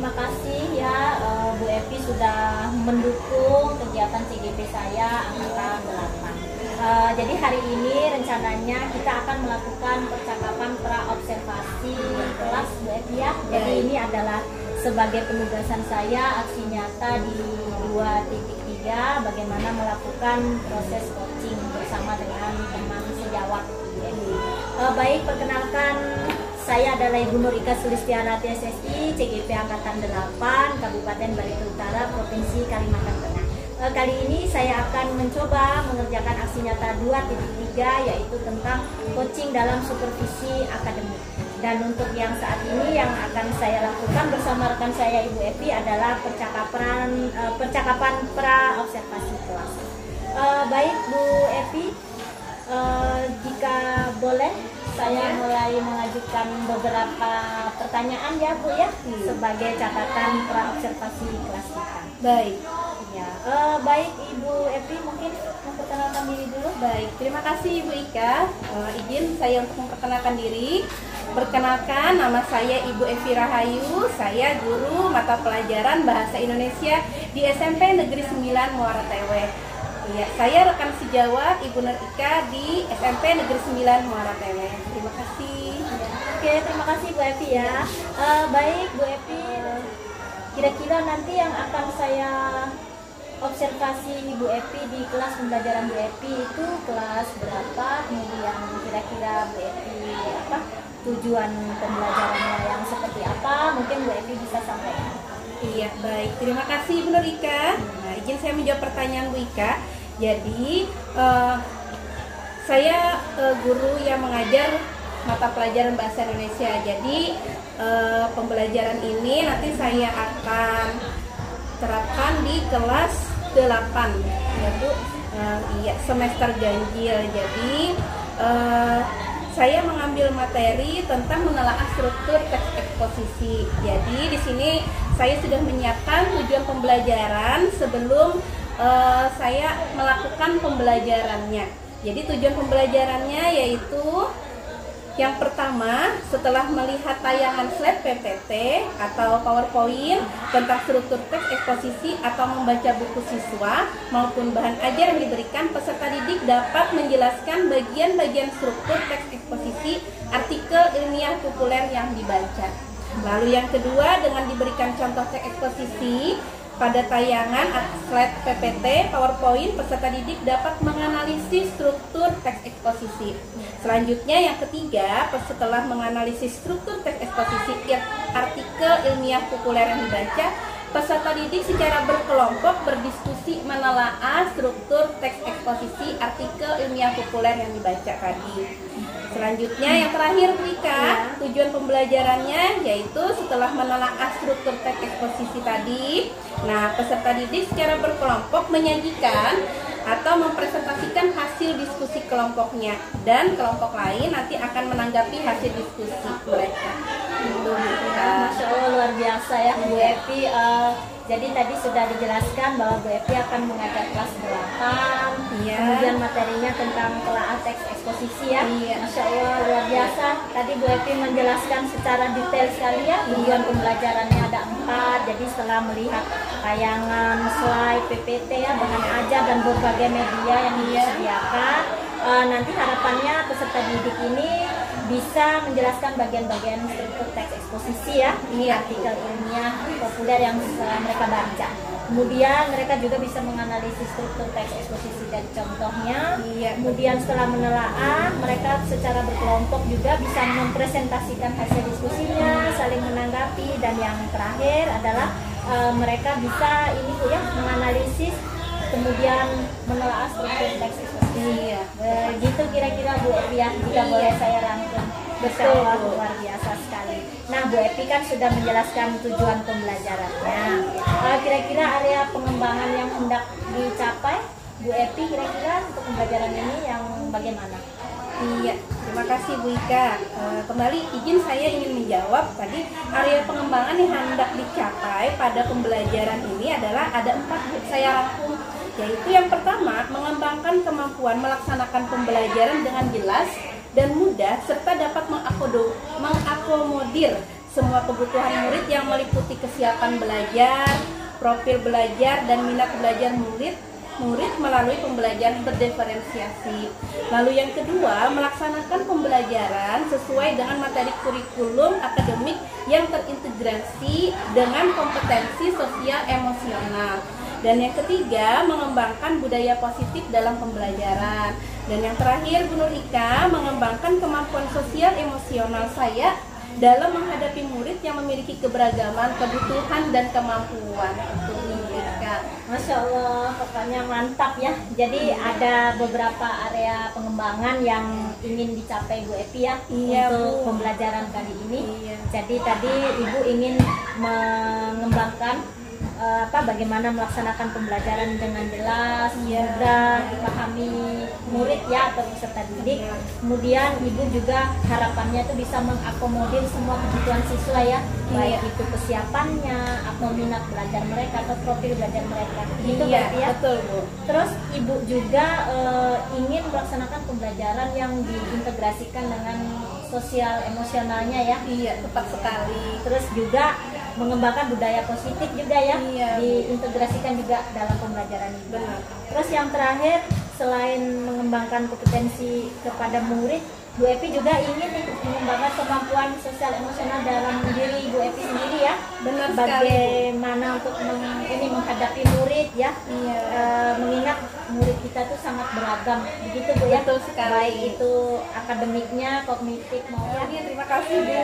terima kasih ya Bu Evi sudah mendukung kegiatan CGP saya angkatan 8. Jadi hari ini rencananya kita akan melakukan percakapan pra-observasi kelas Bu Evi ya. Jadi ini adalah sebagai penugasan saya aksi nyata di 2.3 bagaimana melakukan proses coaching bersama dengan teman sejawat Bu Evi. Baik, perkenalkan, saya adalah Ibu Nur Ika Sulistianati SSI, CGP Angkatan 8, Kabupaten Barito Utara, Provinsi Kalimantan Tengah. Kali ini saya akan mencoba mengerjakan aksi nyata 2.3, yaitu tentang coaching dalam supervisi akademik. Dan untuk yang saat ini yang akan saya lakukan bersama rekan saya Ibu Evi adalah percakapan pra-observasi kelas. Baik Bu Evi, jika boleh saya mulai mengajukan beberapa pertanyaan ya Bu ya, sebagai catatan pra-observasi kelas kita. Baik. Ya, baik Ibu Evi mungkin memperkenalkan diri dulu. Baik, terima kasih Ibu Ika. Izin saya untuk memperkenalkan diri. Perkenalkan, nama saya Ibu Evi Rahayu. Saya guru mata pelajaran Bahasa Indonesia di SMP Negeri 9 Muara Tewe. Ya, saya rekan sejawat Ibu Nur Ika di SMP Negeri 9 Muara Tewe. Terima kasih. Oke, terima kasih Bu Evi ya. Baik Bu Evi, kira-kira nanti yang akan saya observasi Bu Evi di kelas pembelajaran Bu Evi itu kelas berapa? Kemudian kira-kira Bu Evi tujuan pembelajarannya yang seperti apa? Mungkin Bu Evi bisa sampaikan. Iya, baik. Terima kasih Ibu Nur Ika. Nah, izin saya menjawab pertanyaan Bu Ika. Jadi, saya guru yang mengajar mata pelajaran Bahasa Indonesia. Jadi, pembelajaran ini nanti saya akan terapkan di kelas 8, yaitu semester ganjil. Jadi, saya mengambil materi tentang menelaah struktur teks eksposisi. Jadi di sini saya sudah menyiapkan tujuan pembelajaran sebelum saya melakukan pembelajarannya. Jadi tujuan pembelajarannya yaitu yang pertama, setelah melihat tayangan slide PPT atau PowerPoint tentang struktur teks eksposisi atau membaca buku siswa maupun bahan ajar yang diberikan, peserta didik dapat menjelaskan bagian-bagian struktur teks eksposisi artikel ilmiah populer yang dibaca. Lalu yang kedua, dengan diberikan contoh teks eksposisi pada tayangan slide PPT, PowerPoint, peserta didik dapat menganalisis struktur teks eksposisi. Selanjutnya yang ketiga, setelah menganalisis struktur teks eksposisi artikel ilmiah populer yang dibaca, peserta didik secara berkelompok berdiskusi menelaah struktur teks eksposisi artikel ilmiah populer yang dibaca tadi. Selanjutnya yang terakhir Bu Ika, tujuan pembelajarannya yaitu setelah menelaah struktur teks eksposisi tadi, nah peserta didik secara berkelompok menyajikan atau mempresentasikan hasil diskusi kelompoknya, dan kelompok lain nanti akan menanggapi hasil diskusi mereka. Masya Allah, luar biasa ya Bu Evi. Jadi tadi sudah dijelaskan bahwa Bu Evi akan mengajar kelas 8. Kemudian materinya tentang telaah teks eksposisi ya. Masya Allah, luar biasa. Tadi Bu Evi menjelaskan secara detail sekali ya. Tujuan pembelajarannya ada 4. Jadi setelah melihat tayangan slide PPT ya, bahan ajar dan berbagai media yang disediakan, nanti harapannya peserta didik ini bisa menjelaskan bagian-bagian struktur teks eksposisi ya, ini artikel ilmiah populer yang mereka baca. Kemudian mereka juga bisa menganalisis struktur teks eksposisi dari contohnya. Kemudian setelah menelaah, mereka secara berkelompok juga bisa mempresentasikan hasil diskusinya, saling menanggapi, dan yang terakhir adalah mereka bisa ini Bu ya, menganalisis kemudian menelaah struktur teks eksposisi. Gitu kira-kira Bu Evi ya, jika boleh saya rangkum. Betul, luar biasa sekali. Nah, Bu Evi kan sudah menjelaskan tujuan pembelajarannya. Kira-kira area pengembangan yang hendak dicapai Bu Evi kira-kira untuk pembelajaran ini yang bagaimana? Iya, terima kasih Bu Ika. Kembali izin saya ingin menjawab tadi, area pengembangan yang hendak dicapai pada pembelajaran ini adalah ada 4 saya rangkum, yaitu yang pertama, mengembangkan kemampuan melaksanakan pembelajaran dengan jelas dan mudah serta dapat mengakomodir semua kebutuhan murid yang meliputi kesiapan belajar, profil belajar, dan minat belajar murid melalui pembelajaran berdiferensiasi. Lalu yang kedua, melaksanakan pembelajaran sesuai dengan materi kurikulum akademik yang terintegrasi dengan kompetensi sosial emosional. Dan yang ketiga, mengembangkan budaya positif dalam pembelajaran. Dan yang terakhir, Bu Nur Ika, mengembangkan kemampuan sosial emosional saya dalam menghadapi murid yang memiliki keberagaman, kebutuhan, dan kemampuan. Itu Bu Nur Ika. Masya Allah, pokoknya mantap ya. Jadi ada beberapa area pengembangan yang ingin dicapai Bu Epi ya, untuk Bu. pembelajaran kali ini. Iya. Jadi tadi Ibu ingin mengembangkan bagaimana melaksanakan pembelajaran dengan jelas, mudah dipahami murid ya atau peserta didik. Kemudian Ibu juga harapannya itu bisa mengakomodir semua kebutuhan siswa ya, baik itu kesiapannya atau minat belajar mereka atau profil belajar mereka. Gitu berarti ya. Betul Bu. Terus Ibu juga ingin melaksanakan pembelajaran yang diintegrasikan dengan sosial emosionalnya ya. Iya, tepat sekali. Terus juga mengembangkan budaya positif juga ya, Iya. diintegrasikan juga dalam pembelajaran ini. Benar. Terus yang terakhir, selain mengembangkan kompetensi kepada murid, Bu Epi juga ingin nih mengembangkan kemampuan sosial emosional dalam diri Bu Epi sendiri ya. Benar sekali. Bagaimana untuk menghadapi murid ya. Iya. Mengingat murid kita tuh sangat beragam, begitu Bu ya. Betul sekali. Baik itu akademiknya, kognitif maupun. Iya, terima kasih Bu.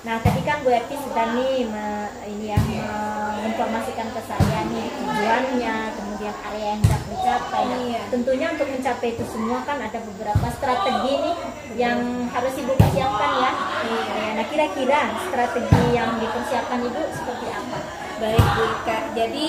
Nah, tadi kan Bu Epi sudah nih menginformasikan ke saya nih tujuannya, kemudian area yang hendak dicapai. Iya. Tentunya untuk mencapai itu semua kan ada beberapa strategi nih yang harus Ibu persiapkan ya. Nah, kira-kira strategi yang dipersiapkan Ibu seperti apa? Baik Bu Ika, jadi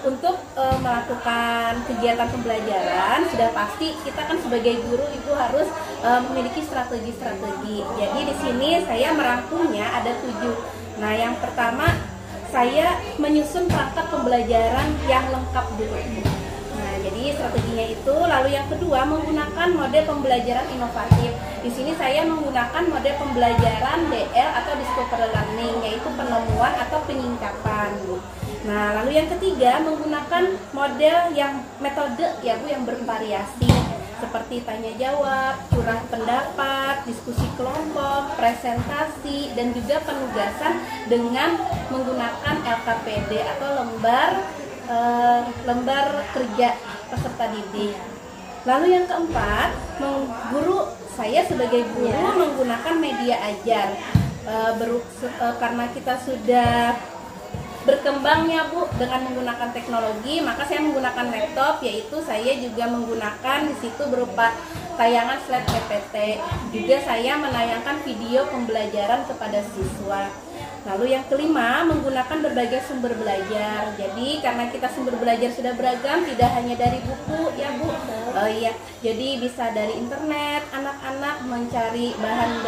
untuk melakukan kegiatan pembelajaran sudah pasti kita kan sebagai guru Ibu harus memiliki strategi-strategi. Jadi di sini saya merangkumnya ada 7. Nah, yang pertama saya menyusun perangkat pembelajaran yang lengkap dulu. Nah, jadi strateginya itu. Lalu yang kedua, menggunakan model pembelajaran inovatif. Di sini saya menggunakan model pembelajaran DL atau Discovery Learning, yaitu penemuan atau penyingkapan. Nah, lalu yang ketiga, menggunakan model yang metode ya Bu, yang bervariasi seperti tanya jawab, curah pendapat, diskusi kelompok, presentasi, dan juga penugasan dengan menggunakan LKPD atau lembar kerja peserta didik. Lalu yang keempat, saya sebagai guru menggunakan media ajar. Karena kita sudah berkembangnya Bu dengan menggunakan teknologi, maka saya menggunakan laptop, yaitu saya juga menggunakan di situ berupa tayangan slide PPT. Juga saya menayangkan video pembelajaran kepada siswa. Lalu yang kelima, menggunakan berbagai sumber belajar. Jadi karena kita sumber belajar sudah beragam, tidak hanya dari buku ya Bu. Jadi bisa dari internet, anak-anak mencari bahan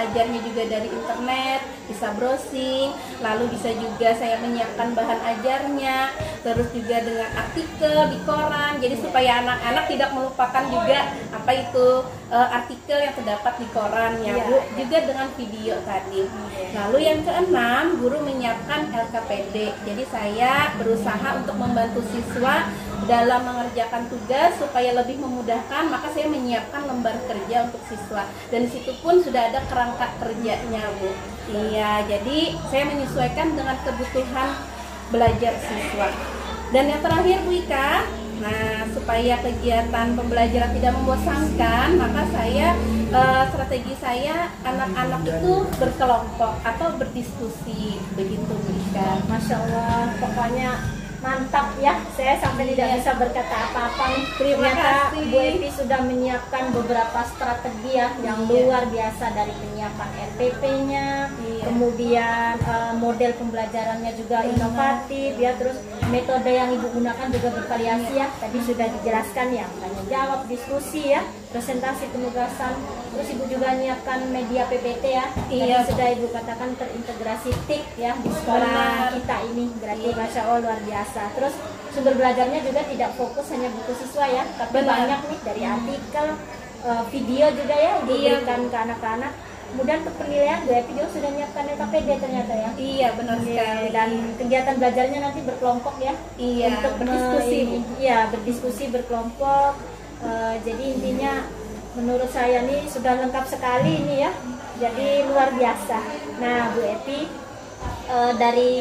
ajarnya juga dari internet, bisa browsing. Lalu bisa juga saya menyiapkan bahan ajarnya, terus juga dengan artikel di koran. Jadi supaya anak-anak tidak melupakan juga apa itu artikel yang terdapat di koran ya Bu. Juga dengan video tadi. Lalu yang keenam, guru menyiapkan LKPD. Jadi saya berusaha untuk membantu siswa dalam mengerjakan tugas supaya lebih memudahkan, maka saya menyiapkan lembar kerja untuk siswa. Dan di situ pun sudah ada kerangka kerjanya Bu. Iya, jadi saya menyesuaikan dengan kebutuhan belajar siswa. Dan yang terakhir Bu Ika, nah supaya kegiatan pembelajaran tidak membosankan, maka strategi saya anak-anak itu berkelompok atau berdiskusi, begitu Bu Ika. Masya Allah, pokoknya mantap ya. Saya sampai tidak bisa berkata apa-apa nih. Ternyata Bu Epi sudah menyiapkan beberapa strategi ya yang luar biasa, dari penyiapan RPP-nya, kemudian model pembelajarannya juga inovatif ya, terus metode yang Ibu gunakan juga bervariasi ya. Tadi sudah dijelaskan ya, tanya jawab, diskusi ya, presentasi, penugasan. Terus Ibu juga menyiapkan media PPT ya. Tadi sudah Ibu katakan terintegrasi TIK ya di sekolah kita ini. Berarti Masya Allah luar biasa. Terus sumber belajarnya juga tidak fokus hanya buku siswa ya, tapi banyak nih dari artikel, video juga ya diberikan ke anak-anak. Kemudian untuk penilaian Bu Epi juga sudah menyiapkan LKPD ternyata ya. Iya, benar sekali. Dan kegiatan belajarnya nanti berkelompok ya. Iya, untuk berdiskusi. Iya, berdiskusi berkelompok. Jadi intinya menurut saya nih sudah lengkap sekali ini ya. Jadi luar biasa. Nah, Bu Epi, dari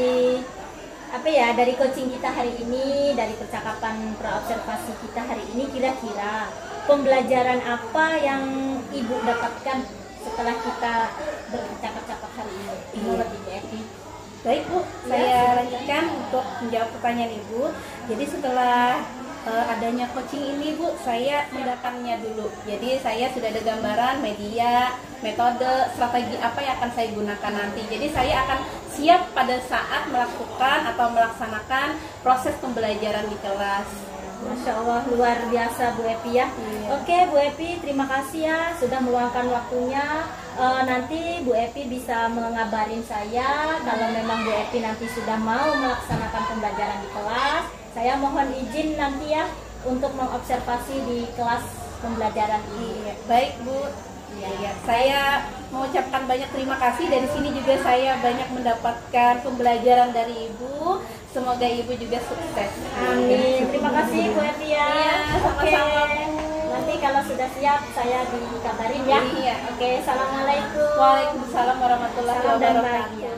apa ya, dari coaching kita hari ini, dari percakapan praobservasi kita hari ini, kira-kira pembelajaran apa yang Ibu dapatkan setelah kita bercakap-cakap hari ini menurut Ibu Epi? Baik Bu, saya lanjutkan untuk menjawab pertanyaan Ibu. Jadi setelah adanya coaching ini Bu, saya mendapatkannya dulu. Jadi saya sudah ada gambaran media, metode, strategi apa yang akan saya gunakan nanti. Jadi saya akan siap pada saat melakukan atau melaksanakan proses pembelajaran di kelas. Masya Allah, luar biasa Bu Epi ya. Oke Bu Epi, terima kasih ya sudah meluangkan waktunya. Nanti Bu Epi bisa mengabarin saya kalau memang Bu Epi nanti sudah mau melaksanakan pembelajaran di kelas. Saya mohon izin nanti ya untuk mengobservasi di kelas pembelajaran ini. Baik Bu. Ya, saya mengucapkan banyak terima kasih. Dari sini juga saya banyak mendapatkan pembelajaran dari Ibu. Semoga Ibu juga sukses. Amin. Terima kasih Bu Epi ya. Iya, sama-sama Bu. Nanti kalau sudah siap saya dikabarin ya. Iya. Oke, assalamualaikum. Waalaikumsalam warahmatullahi Salam dan wabarakatuh. bahagia.